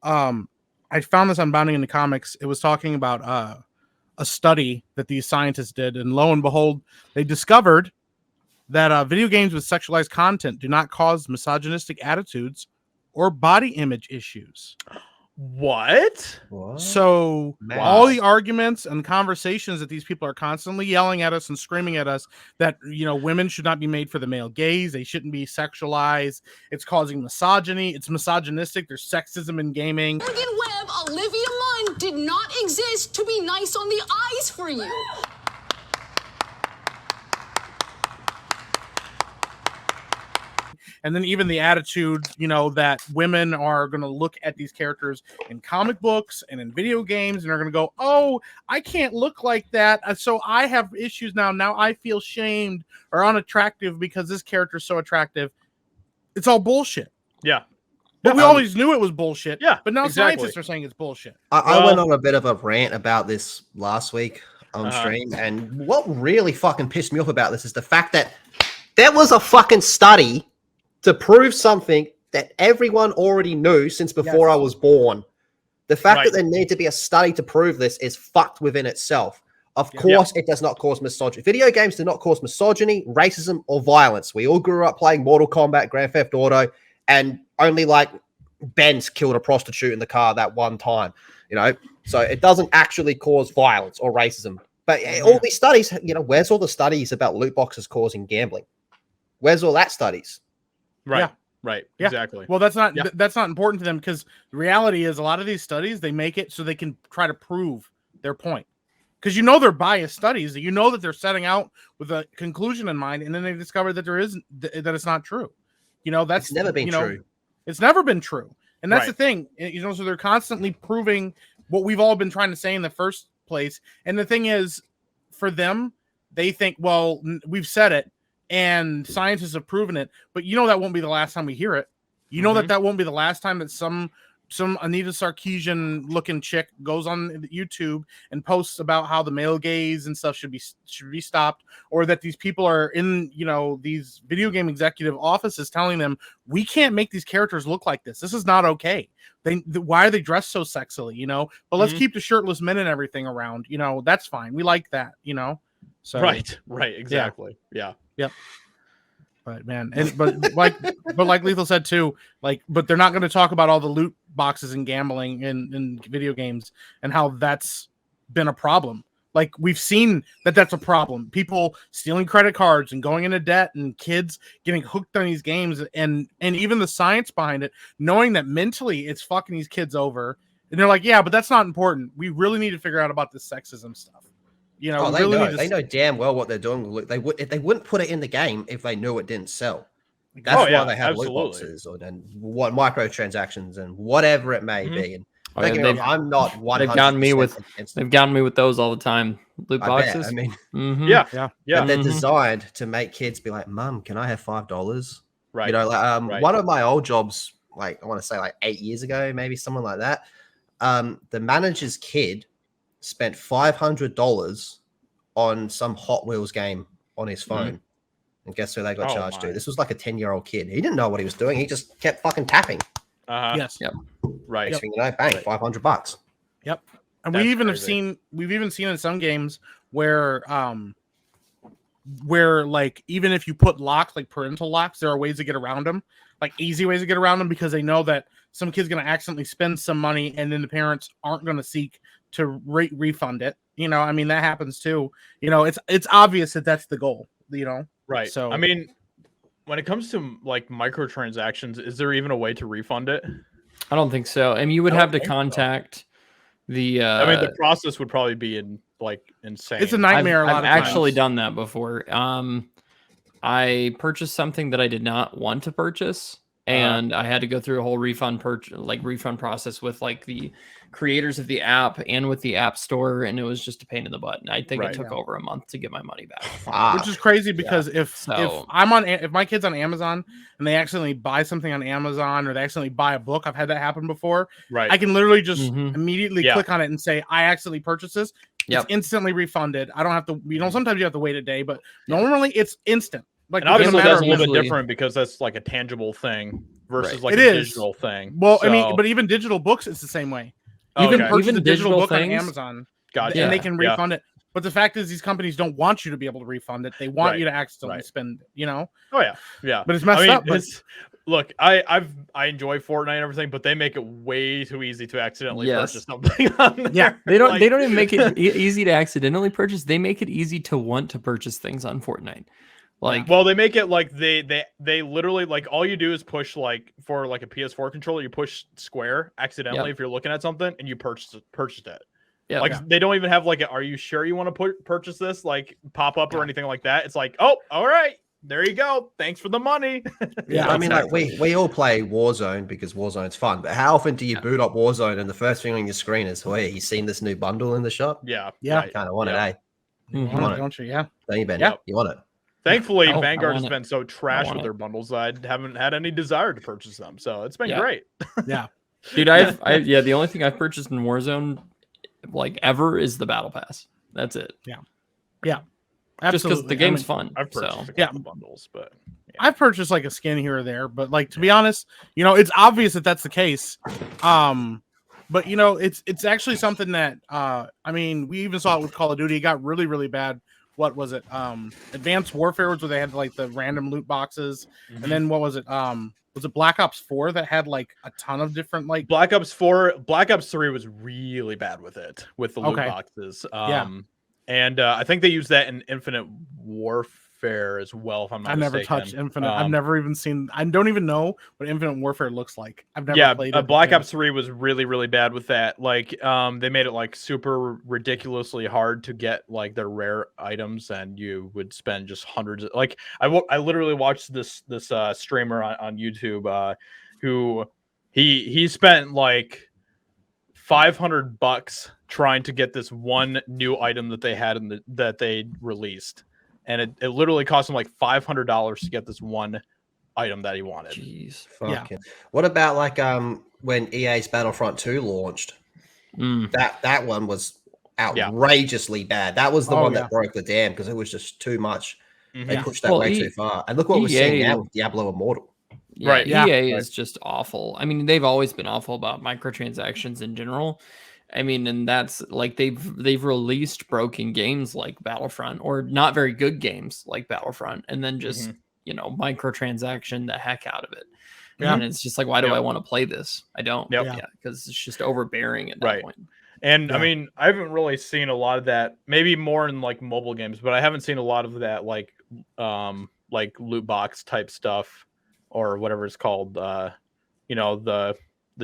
I found this on Bounding into Comics. It was talking about a study that these scientists did, and lo and behold, they discovered that video games with sexualized content do not cause misogynistic attitudes or body image issues. What? So all the arguments and conversations that these people are constantly yelling at us and screaming at us that, you know, women should not be made for the male gaze, they shouldn't be sexualized, it's causing misogyny, it's misogynistic, there's sexism in gaming. Morgan Webb, Olivia Munn did not exist to be nice on the eyes for you. And then even the attitude, you know, that women are going to look at these characters in comic books and in video games and are going to go, oh, I can't look like that. So I have issues now. Now I feel shamed or unattractive because this character is so attractive. It's all bullshit. Yeah. But we always knew it was bullshit. Yeah. But now scientists are saying it's bullshit. I went on a bit of a rant about this last week on stream. And what really fucking pissed me off about this is the fact that there was a fucking study to prove something that everyone already knew since before I was born. The fact that there need to be a study to prove this is fucked within itself. Of course, it does not cause misogyny. Video games do not cause misogyny, racism, or violence. We all grew up playing Mortal Kombat, Grand Theft Auto, and only like Ben's killed a prostitute in the car that one time, you know? So it doesn't actually cause violence or racism. But all these studies, you know, where's all the studies about loot boxes causing gambling? Where's all that studies? Right. Yeah. Right. Yeah. Exactly. Well, that's not important to them because the reality is a lot of these studies, they make it so they can try to prove their point. Because you know they're biased studies, you know that they're setting out with a conclusion in mind, and then they discover that that it's not true. You know, that's never been true. It's never been true. And that's the thing. You know, so they're constantly proving what we've all been trying to say in the first place. And the thing is, for them, they think, well, we've said it. And scientists have proven it, but you know that won't be the last time we hear it. You know that won't be the last time that some Anita Sarkeesian looking chick goes on YouTube and posts about how the male gaze and stuff should be stopped, or that these people are in, you know, these video game executive offices telling them we can't make these characters look like this. This is not okay. Why are they dressed so sexily? You know, but let's keep the shirtless men and everything around. You know, that's fine. We like that. You know, so right, exactly, yeah. Yep. But man, but like Lethal said too, but they're not going to talk about all the loot boxes and gambling in video games and how that's been a problem. Like we've seen that's a problem. People stealing credit cards and going into debt, and kids getting hooked on these games, and even the science behind it, knowing that mentally it's fucking these kids over. And they're like, yeah, but that's not important. We really need to figure out about this sexism stuff. You know, they know damn well what they're doing. They wouldn't put it in the game if they knew it didn't sell. That's why they have loot boxes and what microtransactions and whatever it may be. And I'm not 100%. They've gotten me with those all the time. Loot boxes. I mean, yeah. But they're designed to make kids be like, "Mom, can I have $5?" Right. You know, like one of my old jobs, like I want to say like 8 years ago, maybe something like that. The manager's kid spent $500 on some Hot Wheels game on his phone. And guess who they got charged to? This was like a 10-year-old kid. He didn't know what he was doing. He just kept fucking tapping. Yes. Yep. Right. Next thing you know, bang, $500. Yep. And we've even seen in some games where like even if you put locks, like parental locks, there are ways to get around them, like easy ways to get around them, because they know that some kid's going to accidentally spend some money and then the parents aren't going to seek to refund it. You know, I mean, that happens too. You know, it's obvious that that's the goal, you know? Right. So, I mean, when it comes to like microtransactions, is there even a way to refund it? I don't think so. I mean, you would have to contact the. I mean, the process would probably be insane. It's a nightmare. I've actually done that before. I purchased something that I did not want to purchase, and I had to go through a whole refund process with like the creators of the app and with the app store, and it was just a pain in the butt. And I think it took over a month to get my money back. Which is crazy because if my kid's on Amazon and they accidentally buy something on Amazon or they accidentally buy a book, I've had that happen before. Right. I can literally just immediately click on it and say, I accidentally purchased this. It's instantly refunded. I don't have to, you know, sometimes you have to wait a day, but normally it's instant. Like, and obviously that's a little bit different because that's like a tangible thing versus Right. like It a is. digital thing. Well, I So- mean, but even digital books, it's the same way. You Okay. can purchase Even a digital digital book on things? Amazon, Gotcha. and they Yeah. can Yeah. refund it. But the fact is, these companies don't want you to be able to refund it. They want Right. you to accidentally Right. spend it. You know, Oh yeah, yeah. but it's messed I mean, up. But look, I enjoy Fortnite and everything, but they make it way too easy to accidentally Yes. purchase something on there. Yeah. They don't. Like, They don't even make it easy to accidentally purchase. They make it easy to want to purchase things on Fortnite. Like, well, they make it like they literally like all you do is push like for like a PS4 controller, you push square accidentally if you're looking at something and you purchased it. yeah, Like they don't even have like are you sure you want to purchase this like pop up or Yeah. anything like that. It's like, oh, all right, there you go. Thanks for the money. yeah, I mean, like exactly. we all play Warzone because Warzone's fun. But how often do you boot up Warzone and the first thing on your screen is, "Hey, you seen this new bundle in the shop? Yeah, Yeah. right. Kind of want Yeah. it, eh? you Mhm. want want it, it. don't you? Yeah, Don't you, Ben? Yeah. You want it? Thankfully, I Vanguard has want it. been so trash want with it. their bundles that I haven't had any desire to purchase them. So it's been Yeah. great. yeah, dude, the only thing I've purchased in Warzone, like ever, is the Battle Pass. That's it. Just absolutely. because the game's fun. I've purchased So a Yeah. couple bundles, but I've purchased like a skin here or there, but like to be honest, you know, it's obvious that that's the case. But you know, it's actually something that I mean, we even saw it with Call of Duty. It got really, really bad. What was it? Advanced Warfare was where they had like the random loot boxes, and then what was it? Was it Black Ops 4 that had like a ton of different like Black Ops 3 was really bad with it with the loot Okay. boxes. Yeah. And I think they used that in Infinite Warfare as well. If I'm not I never mistaken. touched Infinite. I've never even seen. I don't even know what Infinite Warfare looks like. I've never Yeah, played it. Black Ops 3 was really, really bad with that. Like, they made it like super ridiculously hard to get like their rare items, and you would spend just hundreds. Like, I literally watched this streamer on YouTube, who he spent like $500 trying to get this one new item that they had that they released, and it literally cost him like $500 to get this one item that he wanted. jeez. Yeah. Fucking. What about like when EA's Battlefront 2 launched? Mm. That one was outrageously bad. That was the Oh, one yeah. that broke the dam because it was just too much. They Mhm. pushed that Well, way too far. And look what we're seeing EA now with Diablo Immortal. Yeah, Right. Yeah. EA is just awful. I mean, they've always been awful about microtransactions in general. I mean, and that's like they've released broken games like Battlefront, or not very good games like Battlefront, and then just microtransaction the heck out of it. Yeah. And it's just like, why do Yep. I want to play this? I don't. Yep. Yeah, because it's just overbearing at that Right. point. And I Yeah. mean, I haven't really seen a lot of that. Maybe more in like mobile games, but I haven't seen a lot of that like loot box type stuff or whatever it's called. You know, the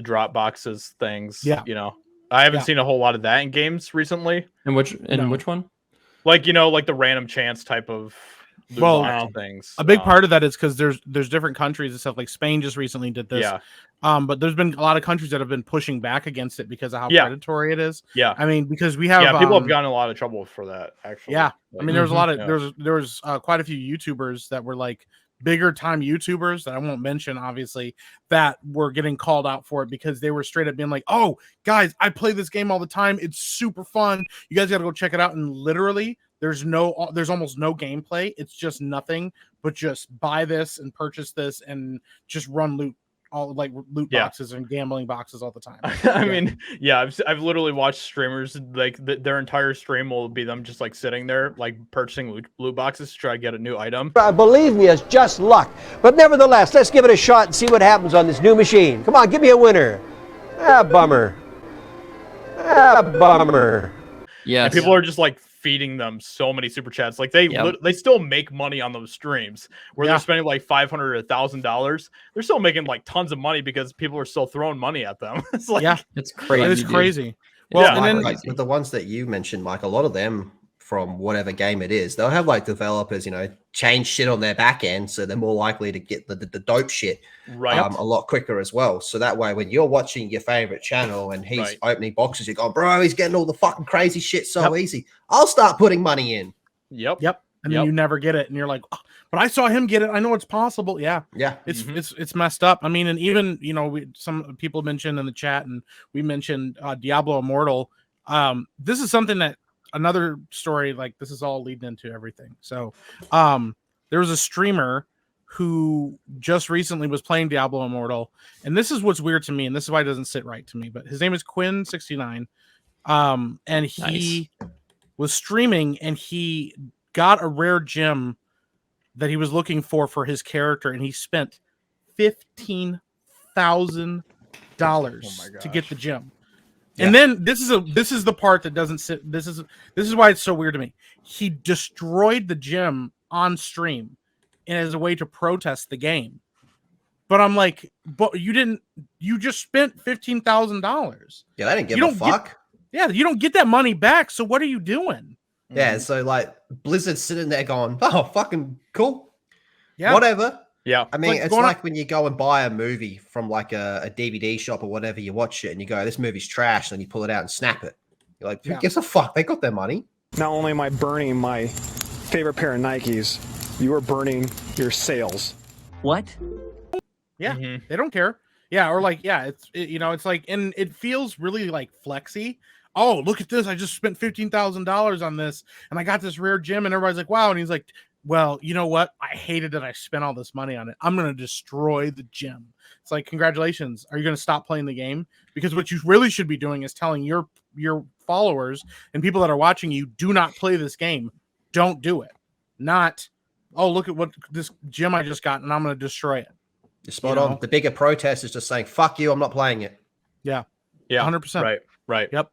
drop boxes things. Yeah. You know, I haven't Yeah. seen a whole lot of that in games recently. And which No. which one? Like, you know, like the random chance type of loot Well, box things. A big part of that is because there's different countries and stuff. Like Spain just recently did this. Yeah. But there's been a lot of countries that have been pushing back against it because of how Yeah. predatory it is. Yeah. I mean, because we have People have um, gotten in a lot of trouble for that, actually. Yeah. I mean, there was a lot of Yeah. there was quite a few YouTubers that were like bigger time YouTubers that I won't mention, obviously, that were getting called out for it because they were straight up being like, "Oh, guys, I play this game all the time. It's super fun. You guys got to go check it out." And literally, there's almost no gameplay. It's just nothing but just buy this and purchase this and just run loot Yeah. boxes and gambling boxes all the time. I mean, yeah, I've literally watched streamers like their entire stream will be them just like sitting there like purchasing loot boxes to try to get a new item. Believe me, it's just luck. But nevertheless, let's give it a shot and see what happens on this new machine. Come on, give me a winner. Bummer. Bummer. Yes. And people are just like feeding them so many super chats. Like they still make money on those streams where Yeah. they're spending like $500 or $1,000. They're still making like tons of money because people are still throwing money at them. It's like, Yeah, It's crazy. it is dude. crazy. Well, Well, Yeah. and then Like, with the ones that you mentioned, Mike, a lot of them from whatever game it is, they'll have like developers, change shit on their back end, so they're more likely to get the dope shit right. a lot quicker as well. So that way, when you're watching your favorite channel and he's Right. opening boxes, you go, bro, he's getting all the fucking crazy shit so easy. I'll start putting money in. Yep. Yep. And then Yep. you never get it, and you're like, "Oh, but I saw him get it. I know it's possible." Yeah, Yeah. it's messed up. I mean, and even some people mentioned in the chat, and we mentioned Diablo Immortal. This is something that another story like this is all leading into everything. So, there was a streamer who just recently was playing Diablo Immortal, and this is what's weird to me, and this is why it doesn't sit right to me. But his name is Quinn69, and he was streaming, and he got a rare gem that he was looking for his character, and he spent $15,000 to get the gem. Yeah. And then this is the part that doesn't sit. This is why it's so weird to me. He destroyed the gem on stream as a way to protest the game. But I'm like, but you just spent $15,000. Yeah, they didn't give a fuck. You don't get that money back. So what are you doing? Yeah, so like Blizzard's sitting there going, oh, fucking cool. Yeah. Whatever. Yeah. I mean, it's like when you go and buy a movie from like a DVD shop or whatever, you watch it and you go, this movie's trash, and you pull it out and snap it. You're like, who gives a fuck? They got their money. Not only am I burning my favorite pair of Nikes, you are burning your sales. What? Yeah, they don't care. Yeah, or like, yeah, it's like, and it feels really like flexy. Oh, look at this! I just spent $15,000 on this, and I got this rare gem, and everybody's like, wow. And he's like, well, you know what? I hated that I spent all this money on it. I'm gonna destroy the gem. It's like, congratulations. Are you gonna stop playing the game? Because what you really should be doing is telling your followers and people that are watching you, do not play this game. Don't do it. Not, oh, look at what this gem I just got, and I'm gonna destroy it. You're spot on. The bigger protest is just saying, fuck you, I'm not playing it. Yeah. Yeah. 100%. Right. Yep.